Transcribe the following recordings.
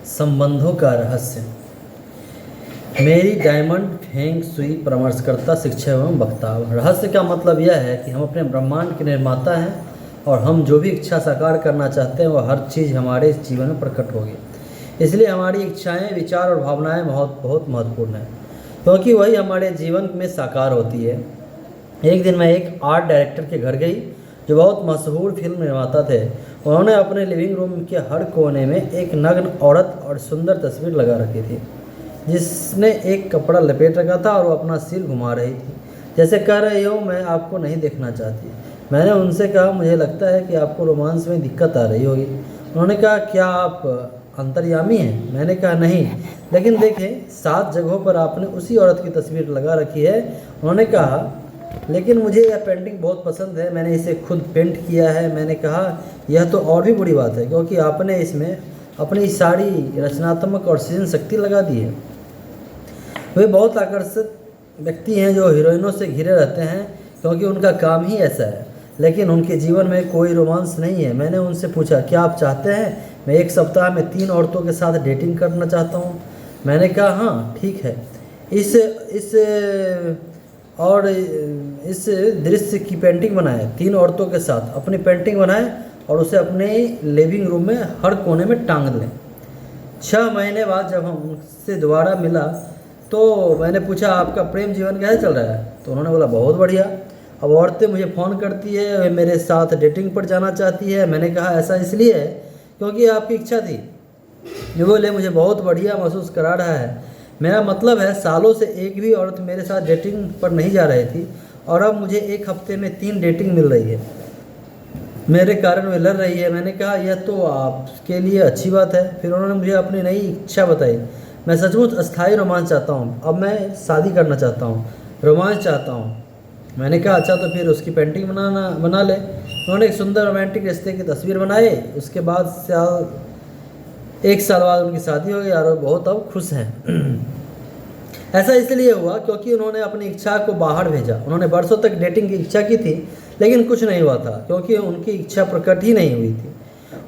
संबंधों का रहस्य। मेरी डायमंड फेंग सुई परामर्शकर्ता, शिक्षक एवं वक्ता। रहस्य का मतलब यह है कि हम अपने ब्रह्मांड के निर्माता हैं और हम जो भी इच्छा साकार करना चाहते हैं वह हर चीज़ हमारे इस जीवन में प्रकट होगी। इसलिए हमारी इच्छाएं, विचार और भावनाएं बहुत बहुत महत्वपूर्ण हैं, क्योंकि वही हमारे जीवन में साकार होती है। एक दिन मैं एक आर्ट डायरेक्टर के घर गई जो बहुत मशहूर फिल्म निर्माता थे। उन्होंने अपने लिविंग रूम के हर कोने में एक नग्न औरत और सुंदर तस्वीर लगा रखी थी, जिसने एक कपड़ा लपेट रखा था और वो अपना सिर घुमा रही थी, जैसे कह रही हो मैं आपको नहीं देखना चाहती। मैंने उनसे कहा मुझे लगता है कि आपको रोमांस में दिक्कत आ रही होगी। उन्होंने कहा क्या आप अंतर्यामी हैं? मैंने कहा नहीं, लेकिन देखें 7 जगहों पर आपने उसी औरत की तस्वीर लगा रखी है। उन्होंने कहा लेकिन मुझे यह पेंटिंग बहुत पसंद है, मैंने इसे खुद पेंट किया है। मैंने कहा यह तो और भी बुरी बात है, क्योंकि आपने इसमें अपनी सारी रचनात्मक और सृजन शक्ति लगा दी है। वे बहुत आकर्षक व्यक्ति हैं जो हीरोइनों से घिरे रहते हैं, क्योंकि उनका काम ही ऐसा है, लेकिन उनके जीवन में कोई रोमांस नहीं है। मैंने उनसे पूछा क्या आप चाहते हैं मैं एक सप्ताह में 3 औरतों के साथ डेटिंग करना चाहता हूँ? मैंने कहा हाँ ठीक है, इस दृश्य की पेंटिंग बनाए, 3 औरतों के साथ अपनी पेंटिंग बनाए और उसे अपने लिविंग रूम में हर कोने में टांग लें। 6 महीने बाद जब हम उनसे दोबारा मिला तो मैंने पूछा आपका प्रेम जीवन कैसे चल रहा है? तो उन्होंने बोला बहुत बढ़िया, अब औरतें मुझे फ़ोन करती है, वे मेरे साथ डेटिंग पर जाना चाहती है। मैंने कहा ऐसा इसलिए है क्योंकि आपकी इच्छा थी। ये बोले मुझे बहुत बढ़िया महसूस करा रहा है। मेरा मतलब है सालों से एक भी औरत मेरे साथ डेटिंग पर नहीं जा रही थी और अब मुझे एक हफ्ते में 3 डेटिंग मिल रही है। मेरे कारण वे लड़ रही है। मैंने कहा यह तो आपके लिए अच्छी बात है। फिर उन्होंने मुझे अपनी नई इच्छा बताई। मैं सचमुच अस्थायी रोमांच चाहता हूँ, अब मैं शादी करना चाहता हूँ, रोमांच चाहता हूँ। मैंने कहा अच्छा तो फिर उसकी पेंटिंग बना ले। उन्होंने एक सुंदर रोमांटिक रिश्ते की तस्वीर बनाई। उसके बाद 1 साल बाद उनकी शादी हो गई और वो बहुत अब खुश हैं। ऐसा इसलिए हुआ क्योंकि उन्होंने अपनी इच्छा को बाहर भेजा। उन्होंने बरसों तक डेटिंग की इच्छा की थी, लेकिन कुछ नहीं हुआ था क्योंकि उनकी इच्छा प्रकट ही नहीं हुई थी।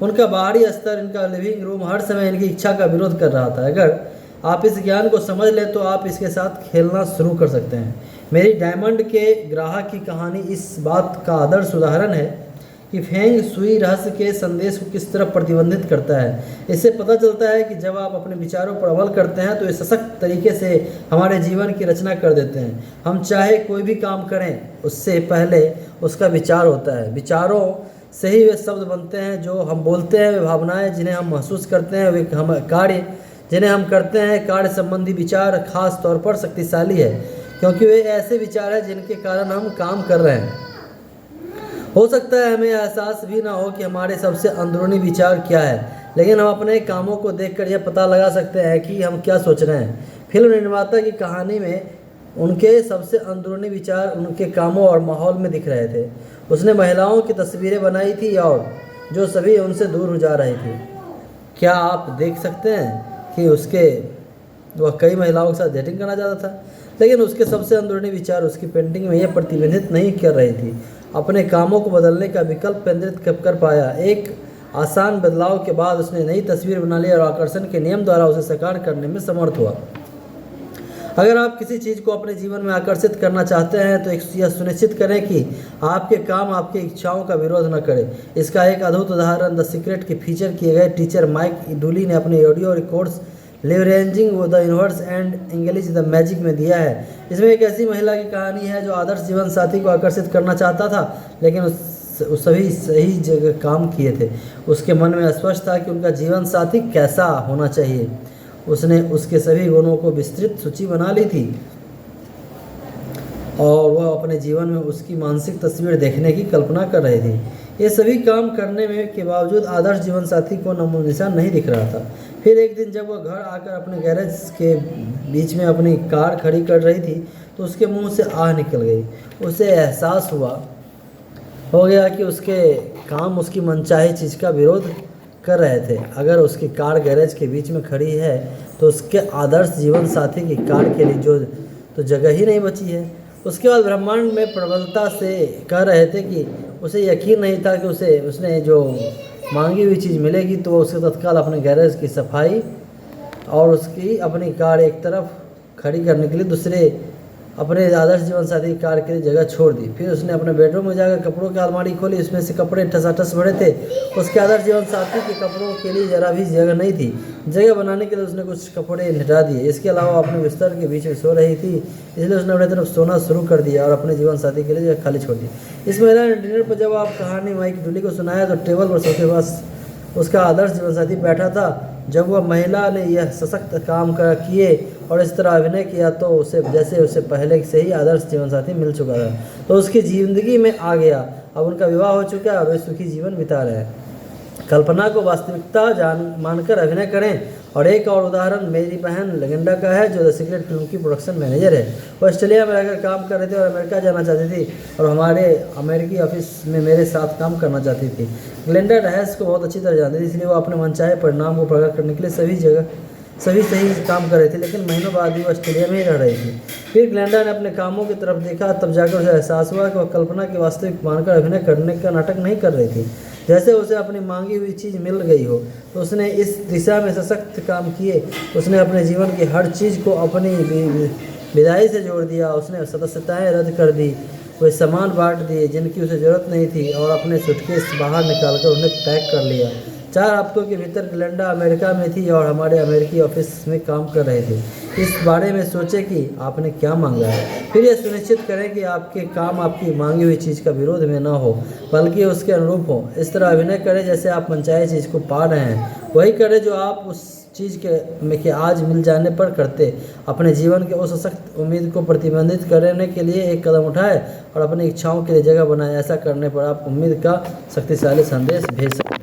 उनका बाहरी स्तर, इनका लिविंग रूम हर समय इनकी इच्छा का विरोध कर रहा था। अगर आप इस ज्ञान को समझ लें तो आप इसके साथ खेलना शुरू कर सकते हैं। मेरी डायमंड के ग्राहक की कहानी इस बात का आदर्श उदाहरण है कि फेंग सुई रहस्य के संदेश को किस तरह प्रतिबंधित करता है। इससे पता चलता है कि जब आप अपने विचारों पर अमल करते हैं तो ये सशक्त तरीके से हमारे जीवन की रचना कर देते हैं। हम चाहे कोई भी काम करें उससे पहले उसका विचार होता है। विचारों से ही वे शब्द बनते हैं जो हम बोलते हैं, वे भावनाएं जिन्हें हम महसूस करते हैं, वे हम कार्य जिन्हें हम करते हैं। कार्य संबंधी विचार खास तौर पर शक्तिशाली है क्योंकि वे ऐसे विचार हैं जिनके कारण हम काम कर रहे हैं। हो सकता है हमें एहसास भी ना हो कि हमारे सबसे अंदरूनी विचार क्या है, लेकिन हम अपने कामों को देखकर यह पता लगा सकते हैं कि हम क्या सोच रहे हैं। फिल्म निर्माता की कहानी में उनके सबसे अंदरूनी विचार उनके कामों और माहौल में दिख रहे थे। उसने महिलाओं की तस्वीरें बनाई थी और जो सभी उनसे दूर हो जा रही थी। क्या आप देख सकते हैं कि वह कई महिलाओं के साथ डेटिंग करना चाहता था, लेकिन उसके सबसे अंदरूनी विचार उसकी पेंटिंग में यह प्रतिबंधित नहीं कर रही थी। अपने कामों को बदलने का विकल्प केंद्रित कर पाया। एक आसान बदलाव के बाद उसने नई तस्वीर बना ली और आकर्षण के नियम द्वारा उसे साकार करने में समर्थ हुआ। अगर आप किसी चीज़ को अपने जीवन में आकर्षित करना चाहते हैं तो यह सुनिश्चित करें कि आपके काम आपकी इच्छाओं का विरोध न करें। इसका एक अद्भुत उदाहरण द सीक्रेट के फीचर किए गए टीचर माइक डूली ने अपने audio records leveraging the universe and English the magic में दिया है। इसमें एक ऐसी महिला की कहानी है जो आदर्श जीवन साथी को आकर्षित करना चाहता था, लेकिन उस सभी सही जगह काम किए थे। उसके मन में स्पष्ट था कि उनका जीवन साथी कैसा होना चाहिए। उसने उसके सभी गुणों को विस्तृत सूची बना ली थी और वह अपने जीवन में उसकी मानसिक तस्वीर देखने की कल्पना कर रही थी। ये सभी काम करने में के बावजूद आदर्श जीवन साथी को नमो निशान नहीं दिख रहा था। फिर एक दिन जब वह घर आकर अपने गैरेज के बीच में अपनी कार खड़ी कर रही थी तो उसके मुंह से आह निकल गई। उसे एहसास हो गया कि उसके काम उसकी मनचाही चीज़ का विरोध कर रहे थे। अगर उसकी कार गैरेज के बीच में खड़ी है तो उसके आदर्श जीवन साथी की कार के लिए तो जगह ही नहीं बची है। उसके बाद ब्रह्मांड में प्रबलता से कह रहे थे कि उसे यकीन नहीं था कि उसने जो मांगी हुई चीज़ मिलेगी तो वो उसे तत्काल अपने गैरेज की सफाई और उसकी अपनी कार एक तरफ खड़ी करने के लिए दूसरे अपने आदर्श जीवन साथी की कार के लिए जगह छोड़ दी। फिर उसने अपने बेडरूम में जाकर कपड़ों की अलमारी खोली, उसमें से कपड़े ठसाठस भरे थे। उसके आदर्श जीवन साथी के कपड़ों के लिए जरा भी जगह नहीं थी। जगह बनाने के लिए उसने कुछ कपड़े हटा दिए। इसके अलावा अपने बिस्तर के बीच में सो रही थी, इसलिए उसने अपनी तरफ सोना शुरू कर दिया और अपने जीवन साथी के लिए जगह खाली छोड़ दी। इस महिला ने डिनर पर जब आप कहानी माइक डुली को सुनाया तो टेबल पर सबके पास उसका आदर्श जीवन साथी बैठा था। जब वह महिला ने यह सशक्त काम किए और इस तरह अभिनय किया तो उसे जैसे उसे पहले से ही आदर्श जीवन साथी मिल चुका था, तो उसकी जिंदगी में आ गया। अब उनका विवाह हो चुका है और वे सुखी जीवन बिता रहे हैं। कल्पना को वास्तविकता मानकर अभिनय करें। और एक और उदाहरण मेरी बहन लिंडा का है, जो द सीक्रेट फिल्म की प्रोडक्शन मैनेजर है। वो ऑस्ट्रेलिया में रहकर काम कर रही थी और अमेरिका जाना चाहती थी और हमारे अमेरिकी ऑफिस में मेरे साथ काम करना चाहती थी। लिंडा रहस्य को बहुत अच्छी तरह जानती थी, इसलिए वो अपने मनचाहे परिणाम को प्रकट करने के लिए सभी सही काम कर रहे थे, लेकिन महीनों बाद भी वो ऑस्ट्रेलिया में ही रह रही थी। फिर ग्लेंडा ने अपने कामों की तरफ देखा, तब जाकर उसे एहसास हुआ कि वह कल्पना की वास्तविक मानकर अभिनय करने का नाटक नहीं कर रही थी। जैसे उसे अपनी मांगी हुई चीज़ मिल गई हो, तो उसने इस दिशा में सशक्त काम किए। उसने अपने जीवन की हर चीज़ को अपनी विदाई से जोड़ दिया। उसने सदस्यताएँ रद्द कर दी, वे सामान बांट दिए जिनकी उसे ज़रूरत नहीं थी और अपने सूटकेस बाहर निकालकर उन्हें पैक कर लिया। 4 हफ्तों के भीतर ग्लेंडा अमेरिका में थी और हमारे अमेरिकी ऑफिस में काम कर रहे थे। इस बारे में सोचें कि आपने क्या मांगा है। फिर यह सुनिश्चित करें कि आपके काम आपकी मांगी हुई चीज़ का विरोध में न हो, बल्कि उसके अनुरूप हो। इस तरह अभिनय करें जैसे आप मनचाही चीज़ को पा रहे हैं। वही करें जो आप उस चीज़ के आज मिल जाने पर करते। अपने जीवन के उस सशक्त उम्मीद को प्रतिबंधित करने के लिए एक कदम उठाएं और अपनी इच्छाओं के लिए जगह बनाएं। ऐसा करने पर आप उम्मीद का शक्तिशाली संदेश भेज सकते हैं।